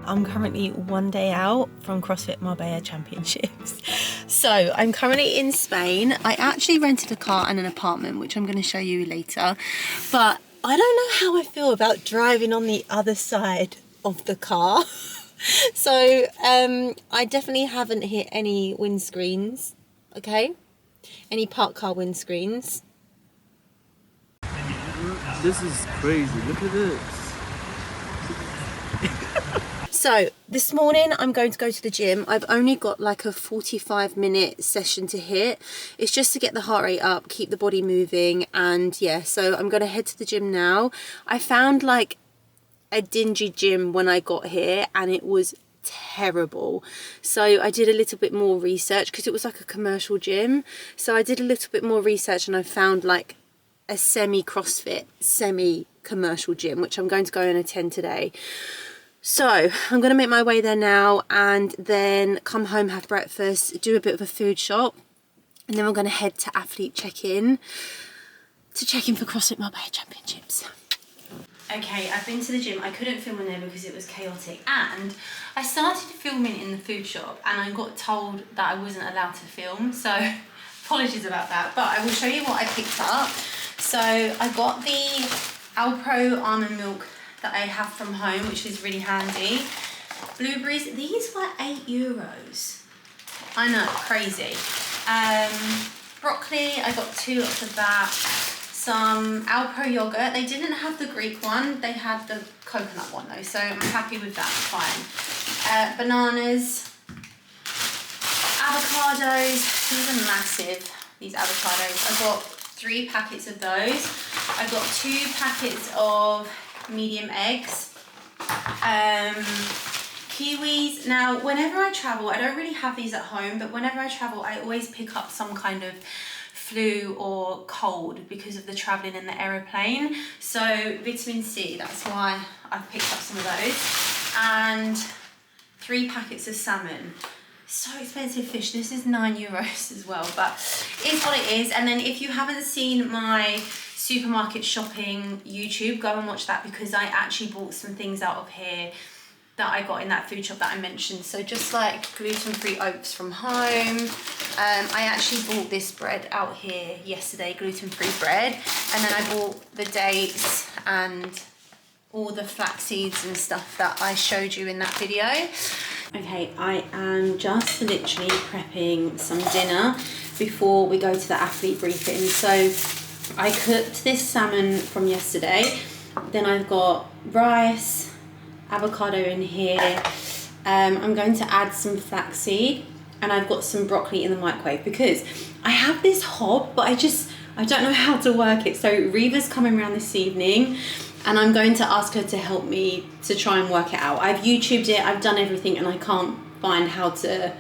I'm currently one day out from CrossFit Marbella Championships. So I'm currently in Spain. I actually rented a car and an apartment, which I'm going to show you later. But I don't know how I feel about driving on the other side of the car. So I definitely haven't hit any windscreens, okay? Any parked car windscreens. This is crazy, look at this. So this morning I'm going to go to the gym. I've only got like a 45-minute session to hit. It's just to get the heart rate up, keep the body moving, and yeah, so I'm going to head to the gym now. I found like a dingy gym when I got here and it was terrible. So I did a little bit more research because it was like a commercial gym. So I did a little bit more research and I found like a semi-CrossFit, semi-commercial gym, which I'm going to go and attend today. So I'm going to make my way there now and then come home, have breakfast, do a bit of a food shop, and then we're going to head to athlete check-in for CrossFit Marbella Championships. Okay, I've been to the gym. I couldn't film in there because it was chaotic, and I started filming in the food shop and I got told that I wasn't allowed to film, so apologies about that, but I will show you what I picked up. So I got the Alpro almond milk that I have from home, which is really handy. Blueberries, these were €8. I know, crazy. Broccoli, I got 2 lots of that. Some Alpro yogurt. They didn't have the Greek one, they had the coconut one though, so I'm happy with that, fine. Bananas, avocados, these are massive, these avocados. I got 3 packets of those. I got 2 packets of medium eggs, kiwis. Now whenever I travel, I don't really have these at home, but whenever I travel I always pick up some kind of flu or cold because of the traveling in the aeroplane. So vitamin C, that's why I've picked up some of those, and 3 packets of salmon. So expensive fish. This is €9 as well, but it's what it is. And then if you haven't seen my supermarket shopping YouTube, go and watch that because I actually bought some things out of here that I got in that food shop that I mentioned. So just like gluten-free oats from home. I actually bought this bread out here yesterday, gluten-free bread. And then I bought the dates and all the flax seeds and stuff that I showed you in that video. Okay, I am just literally prepping some dinner before we go to the athlete briefing. So I cooked this salmon from yesterday. Then I've got rice, avocado in here. I'm going to add some flaxseed, and I've got some broccoli in the microwave because I have this hob, but I don't know how to work it. So Reva's coming around this evening and I'm going to ask her to help me to try and work it out. I've YouTubed it, I've done everything, and I can't find how to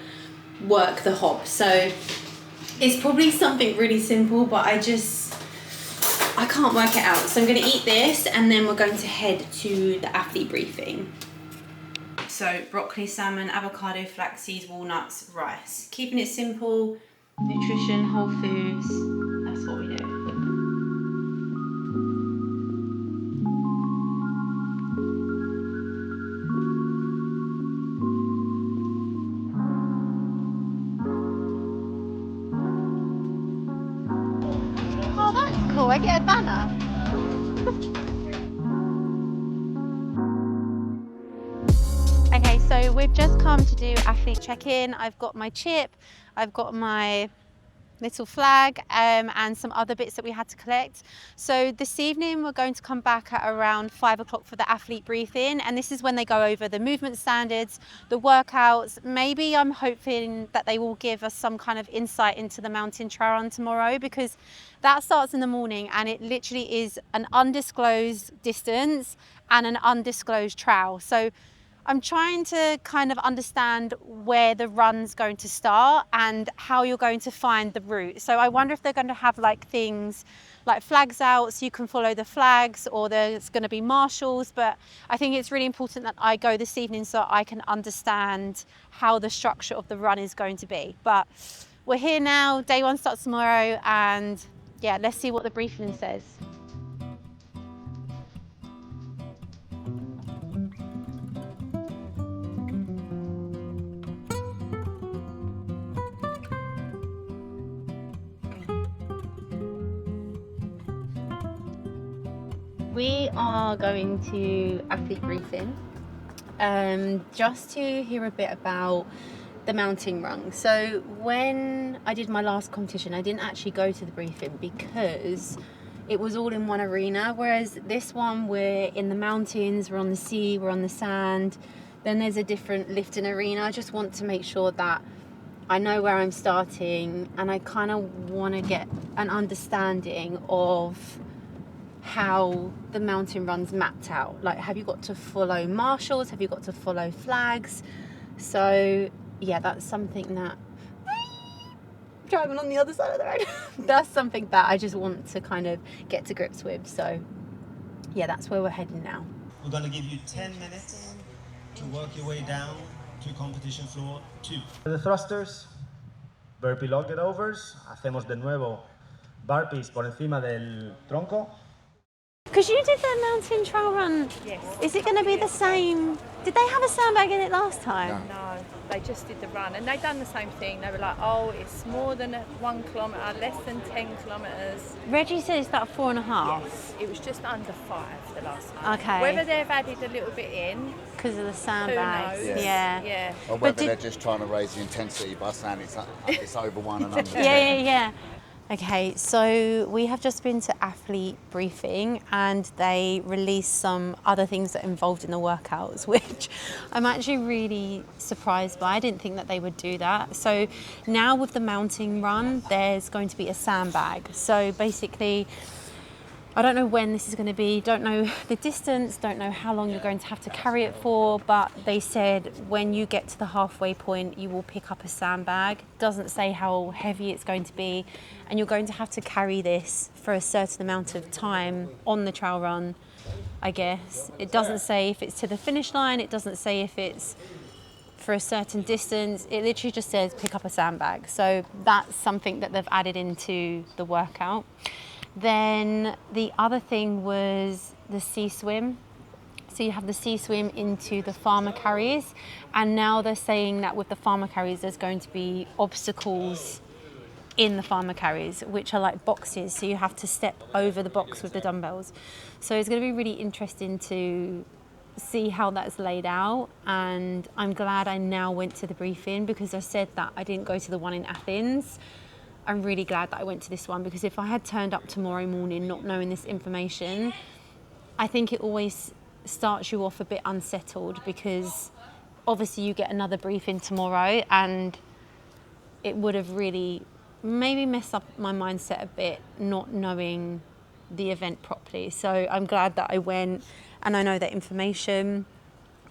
work the hob. So it's probably something really simple, but I can't work it out. So I'm going to eat this and then we're going to head to the athlete briefing. So broccoli, salmon, avocado, flax seeds, walnuts, rice. Keeping it simple, nutrition, whole foods, that's what we do. Oh, that's cool. I get a banner. Okay, so we've just come to do athlete check-in. I've got my chip, I've got my little flag, and some other bits that we had to collect. So this evening we're going to come back at around 5 o'clock for the athlete briefing, and this is when they go over the movement standards, the workouts. Maybe I'm hoping that they will give us some kind of insight into the mountain trail run tomorrow, because that starts in the morning and it literally is an undisclosed distance and an undisclosed trail. So I'm trying to kind of understand where the run's going to start and how you're going to find the route. So I wonder if they're going to have like things like flags out so you can follow the flags, or there's going to be marshals. But I think it's really important that I go this evening so I can understand how the structure of the run is going to be. But we're here now, day 1 starts tomorrow, and yeah, let's see what the briefing says. We are going to athlete briefing just to hear a bit about the mountain run. So when I did my last competition, I didn't actually go to the briefing because it was all in one arena, whereas this one we're in the mountains, we're on the sea, we're on the sand, then there's a different lifting arena. I just want to make sure that I know where I'm starting, and I kind of want to get an understanding of how the mountain run's mapped out. Like, have you got to follow marshals? Have you got to follow flags? So yeah, that's something that driving on the other side of the road. That's something that I just want to kind of get to grips with. So yeah, that's where we're heading now. We're going to give you 10 minutes to work your way down to competition floor 2. The thrusters, burpee locked overs, hacemos de nuevo burpees por encima del tronco. Because you did the mountain trail run. Yes. Is it going to be the same? Did they have a sandbag in it last time? No, they just did the run and they done the same thing. They were like, oh, it's more than 1 kilometre, less than 10 kilometres. Reggie said it's about 4.5. Yes, it was just under 5 the last time. Okay. Whether they've added a little bit in, Because of the sandbags. knows? Yeah. yeah. Or whether they're just trying to raise the intensity by saying it's over 1 and under 10. Yeah. Okay, so we have just been to athlete briefing and they released some other things that are involved in the workouts, which I'm actually really surprised by. I didn't think that they would do that. So now with the mountain run, there's going to be a sandbag. So basically, I don't know when this is going to be, don't know the distance, don't know how long you're going to have to carry it for, but they said when you get to the halfway point, you will pick up a sandbag. Doesn't say how heavy it's going to be, and you're going to have to carry this for a certain amount of time on the trail run, I guess. It doesn't say if it's to the finish line, it doesn't say if it's for a certain distance. It literally just says pick up a sandbag. So that's something that they've added into the workout. Then the other thing was the sea swim. So you have the sea swim into the farmer carries, and now they're saying that with the farmer carries there's going to be obstacles in the farmer carries, which are like boxes, so you have to step over the box with the dumbbells. So it's going to be really interesting to see how that's laid out, and I'm glad I now went to the briefing because I said that I didn't go to the one in Athens. I'm really glad that I went to this one, because if I had turned up tomorrow morning not knowing this information, I think it always starts you off a bit unsettled, because obviously you get another briefing tomorrow and it would have really maybe messed up my mindset a bit not knowing the event properly. So I'm glad that I went and I know that information.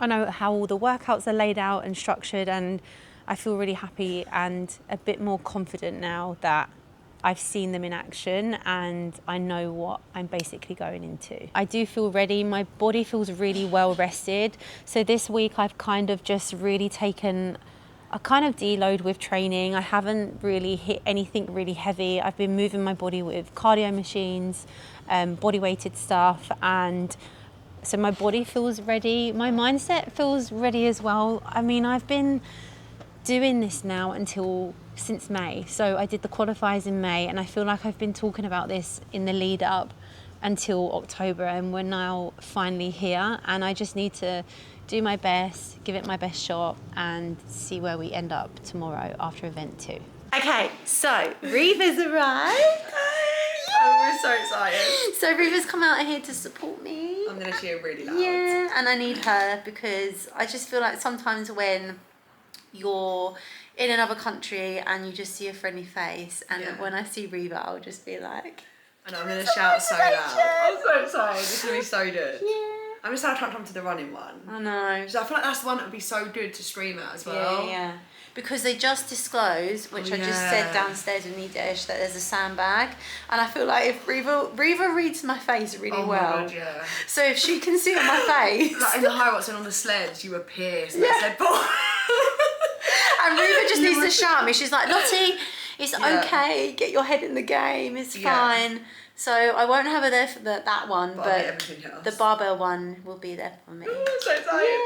I know how all the workouts are laid out and structured, and I feel really happy and a bit more confident now that I've seen them in action and I know what I'm basically going into. I do feel ready. My body feels really well rested. So this week I've kind of just really taken a kind of deload with training. I haven't really hit anything really heavy. I've been moving my body with cardio machines, body weighted stuff, and so my body feels ready. My mindset feels ready as well. I mean, I've been doing this now since May. So I did the qualifiers in May, and I feel like I've been talking about this in the lead up until October, and we're now finally here, and I just need to do my best, give it my best shot, and see where we end up tomorrow after event 2. Okay, so Reva's arrived. Oh, we're so excited. So Reva's come out here to support me. I'm going to cheer really loud. Yeah, and I need her because I just feel like sometimes when you're in another country and you just see a friendly face, and when I see Reva, I'll just be like, And I'm going to shout so loud. I'm so excited. This is going to be so good. yeah. I'm just trying to come to the running one. I know. So I feel like that's the one that would be so good to stream at as well. Yeah. Because they just disclosed, which I just said downstairs with Nidesh, that there's a sandbag, and I feel like if Reva reads my face really well. God, yeah. So if she can see on my face, Like in the high rocks and on the sleds, you were pierced. And I said, boy. and Reva just needs to shout me. She's like, Lottie, it's okay. Get your head in the game. It's fine. So I won't have her there for that one, but everything else. the barbell one will be there for me. I'm so excited.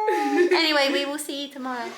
Yeah. Anyway, we will see you tomorrow.